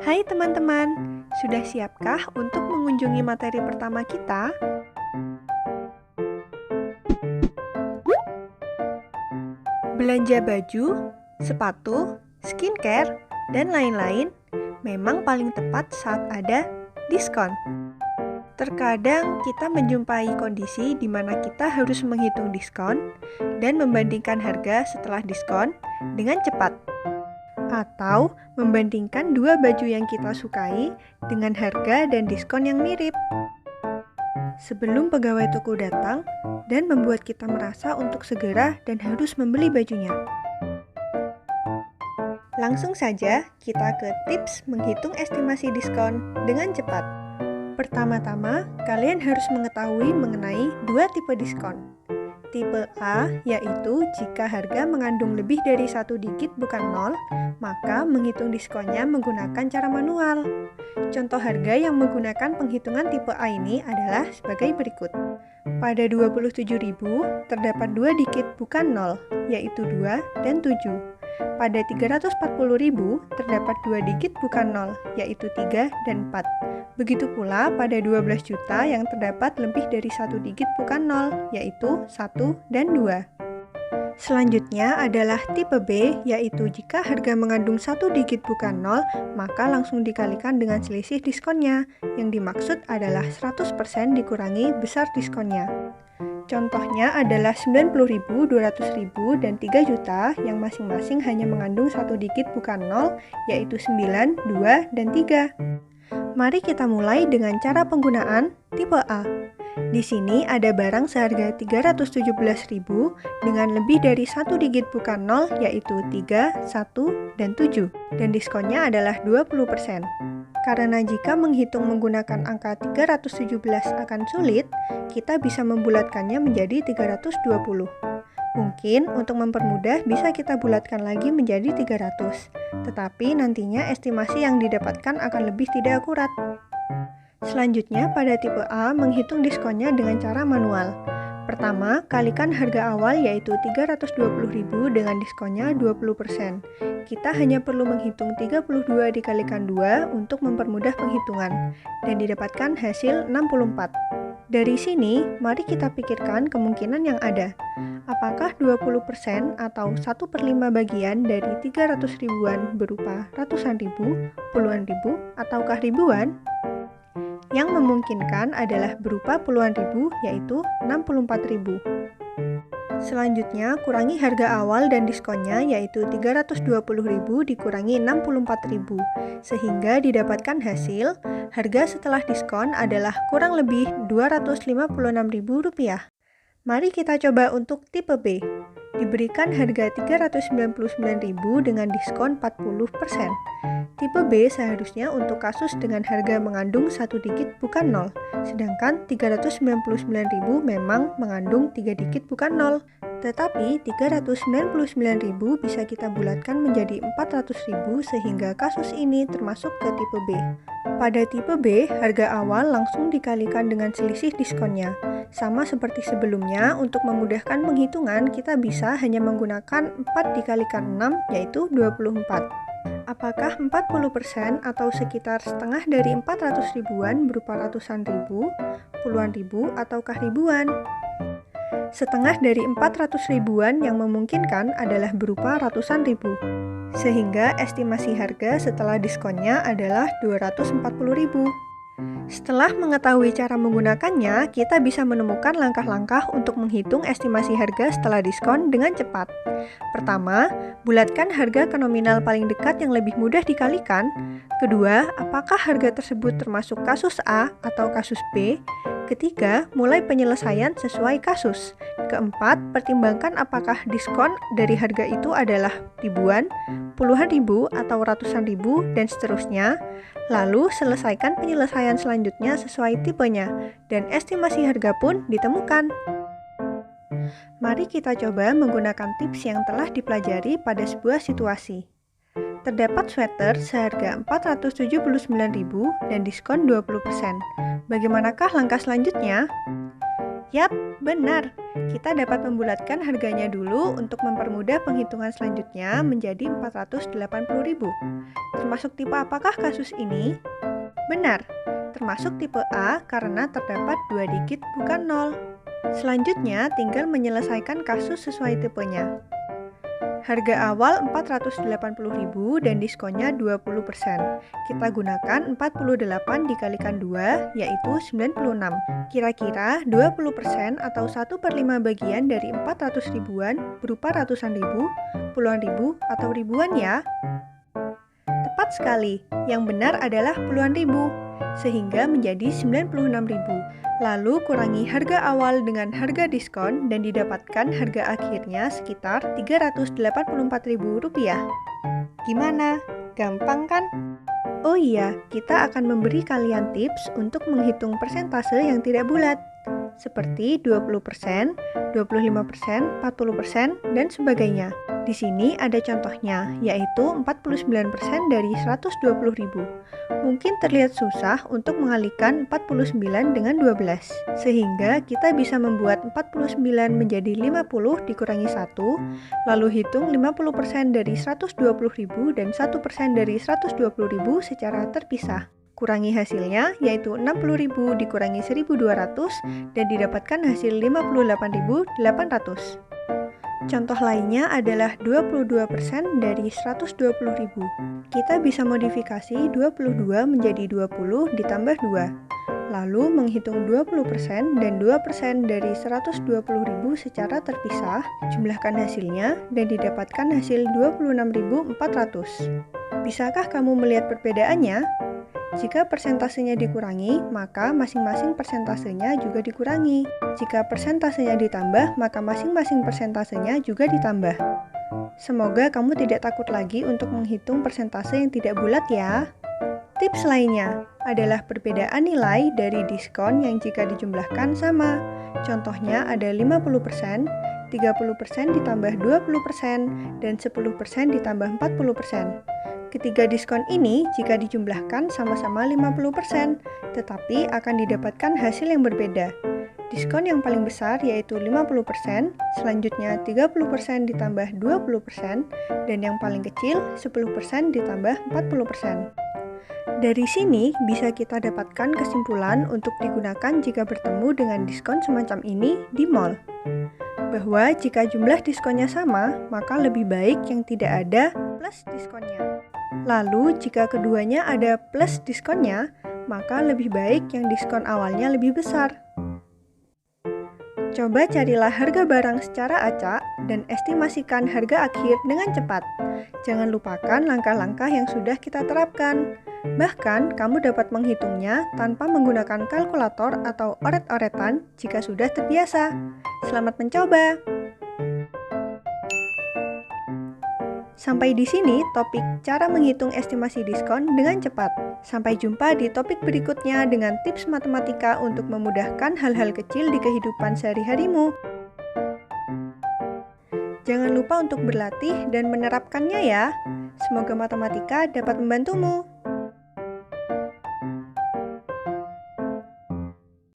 Hai teman-teman, sudah siapkah untuk mengunjungi materi pertama kita? Belanja baju, sepatu, skincare, dan lain-lain memang paling tepat saat ada diskon. Terkadang kita menjumpai kondisi di mana kita harus menghitung diskon dan membandingkan harga setelah diskon dengan cepat. Atau membandingkan dua baju yang kita sukai dengan harga dan diskon yang mirip. Sebelum pegawai toko datang dan membuat kita merasa untuk segera dan harus membeli bajunya. Langsung saja kita ke tips menghitung estimasi diskon dengan cepat. Pertama-tama, kalian harus mengetahui mengenai dua tipe diskon. Tipe A, yaitu jika harga mengandung lebih dari satu digit bukan nol, maka menghitung diskonnya menggunakan cara manual. Contoh harga yang menggunakan penghitungan tipe A ini adalah sebagai berikut. Pada 27.000, terdapat dua digit bukan nol, yaitu 2 dan 7. Pada 340.000, terdapat dua digit bukan nol, yaitu 3 dan 4. Begitu pula pada 12 juta yang terdapat lebih dari satu digit bukan nol, yaitu 1 dan 2. Selanjutnya adalah tipe B, yaitu jika harga mengandung satu digit bukan nol, maka langsung dikalikan dengan selisih diskonnya. Yang dimaksud adalah 100% dikurangi besar diskonnya. Contohnya adalah 90.000, 200.000, dan 3 juta yang masing-masing hanya mengandung satu digit bukan nol, yaitu 9, 2, dan 3. Mari kita mulai dengan cara penggunaan tipe A. Di sini ada barang seharga 317.000 dengan lebih dari satu digit bukan nol, yaitu 3, 1, dan 7, dan diskonnya adalah 20%. Karena jika menghitung menggunakan angka 317 akan sulit, kita bisa membulatkannya menjadi 320. Mungkin untuk mempermudah bisa kita bulatkan lagi menjadi 300, tetapi nantinya estimasi yang didapatkan akan lebih tidak akurat. Selanjutnya pada tipe A menghitung diskonnya dengan cara manual. Pertama, kalikan harga awal yaitu 320.000 dengan diskonnya 20%. Kita hanya perlu menghitung 32 dikalikan 2 untuk mempermudah penghitungan, dan didapatkan hasil 64. Dari sini, mari kita pikirkan kemungkinan yang ada. Apakah 20% atau 1/5 bagian dari 300 ribuan berupa ratusan ribu, puluhan ribu, ataukah ribuan? Yang memungkinkan adalah berupa puluhan ribu, yaitu 64.000. Selanjutnya, kurangi harga awal dan diskonnya, yaitu 320.000 dikurangi 64.000, sehingga didapatkan hasil, harga setelah diskon adalah kurang lebih Rp256.000. Mari kita coba untuk tipe B. Diberikan harga Rp399.000 dengan diskon 40%. Tipe B seharusnya untuk kasus dengan harga mengandung satu digit bukan nol, sedangkan 399.000 memang mengandung 3 digit bukan nol. Tetapi 399.000 bisa kita bulatkan menjadi 400.000 sehingga kasus ini termasuk ke tipe B. Pada tipe B, harga awal langsung dikalikan dengan selisih diskonnya. Sama seperti sebelumnya, untuk memudahkan penghitungan, kita bisa hanya menggunakan 4 dikalikan 6, yaitu 24. Apakah 40% atau sekitar setengah dari 400 ribuan berupa ratusan ribu, puluhan ribu, ataukah ribuan? Setengah dari 400 ribuan yang memungkinkan adalah berupa ratusan ribu. Sehingga estimasi harga setelah diskonnya adalah 240.000. Setelah mengetahui cara menggunakannya, kita bisa menemukan langkah-langkah untuk menghitung estimasi harga setelah diskon dengan cepat. Pertama, bulatkan harga ke nominal paling dekat yang lebih mudah dikalikan. Kedua, apakah harga tersebut termasuk kasus A atau kasus B? Ketiga, mulai penyelesaian sesuai kasus. Keempat, pertimbangkan apakah diskon dari harga itu adalah ribuan, puluhan ribu, atau ratusan ribu, dan seterusnya. Lalu, selesaikan penyelesaian selanjutnya sesuai tipenya, dan estimasi harga pun ditemukan. Mari kita coba menggunakan tips yang telah dipelajari pada sebuah situasi. Terdapat sweater seharga Rp479.000 dan diskon 20%. Bagaimanakah langkah selanjutnya? Yap, benar. Kita dapat membulatkan harganya dulu untuk mempermudah penghitungan selanjutnya menjadi Rp480.000. Termasuk tipe apakah kasus ini? Benar, termasuk tipe A karena terdapat 2 digit bukan 0. Selanjutnya, tinggal menyelesaikan kasus sesuai tipenya. Harga awal 480.000 dan diskonnya 20%. Kita gunakan 48 dikalikan 2, yaitu 96. Kira-kira 20% atau 1/5 bagian dari 400 ribuan berupa ratusan ribu, puluhan ribu, atau ribuan ya. Tepat sekali, yang benar adalah puluhan ribu, sehingga menjadi 96.000. Lalu kurangi harga awal dengan harga diskon dan didapatkan harga akhirnya sekitar Rp384.000. Gimana? Gampang kan? Oh iya, kita akan memberi kalian tips untuk menghitung persentase yang tidak bulat, seperti 20%, 25%, 40%, dan sebagainya. Di sini ada contohnya, yaitu 49% dari 120.000. Mungkin terlihat susah untuk mengalihkan 49 dengan 12, sehingga kita bisa membuat 49 menjadi 50 dikurangi 1, lalu hitung 50% dari 120.000 dan 1% dari 120.000 secara terpisah. Kurangi hasilnya, yaitu 60.000 dikurangi 1.200 dan didapatkan hasil 58.800. Contoh lainnya adalah 22% dari 120.000. Kita bisa modifikasi 22 menjadi 20 ditambah 2. Lalu menghitung 20% dan 2% dari 120.000 secara terpisah, jumlahkan hasilnya, dan didapatkan hasil 26.400. Bisakah kamu melihat perbedaannya? Jika persentasenya dikurangi, maka masing-masing persentasenya juga dikurangi. Jika persentasenya ditambah, maka masing-masing persentasenya juga ditambah. Semoga kamu tidak takut lagi untuk menghitung persentase yang tidak bulat ya. Tips lainnya adalah perbedaan nilai dari diskon yang jika dijumlahkan sama. Contohnya ada 50%, 30% ditambah 20%, dan 10% ditambah 40%. Ketiga diskon ini jika dijumlahkan sama-sama 50%, tetapi akan didapatkan hasil yang berbeda. Diskon yang paling besar yaitu 50%, selanjutnya 30% ditambah 20%, dan yang paling kecil 10% ditambah 40%. Dari sini bisa kita dapatkan kesimpulan untuk digunakan jika bertemu dengan diskon semacam ini di mall. Bahwa jika jumlah diskonnya sama, maka lebih baik yang tidak ada plus diskonnya. Lalu, jika keduanya ada plus diskonnya, maka lebih baik yang diskon awalnya lebih besar. Coba carilah harga barang secara acak dan estimasikan harga akhir dengan cepat. Jangan lupakan langkah-langkah yang sudah kita terapkan. Bahkan, kamu dapat menghitungnya tanpa menggunakan kalkulator atau oret-oretan jika sudah terbiasa. Selamat mencoba! Sampai di sini topik cara menghitung estimasi diskon dengan cepat. Sampai jumpa di topik berikutnya dengan tips matematika untuk memudahkan hal-hal kecil di kehidupan sehari-harimu. Jangan lupa untuk berlatih dan menerapkannya ya. Semoga matematika dapat membantumu.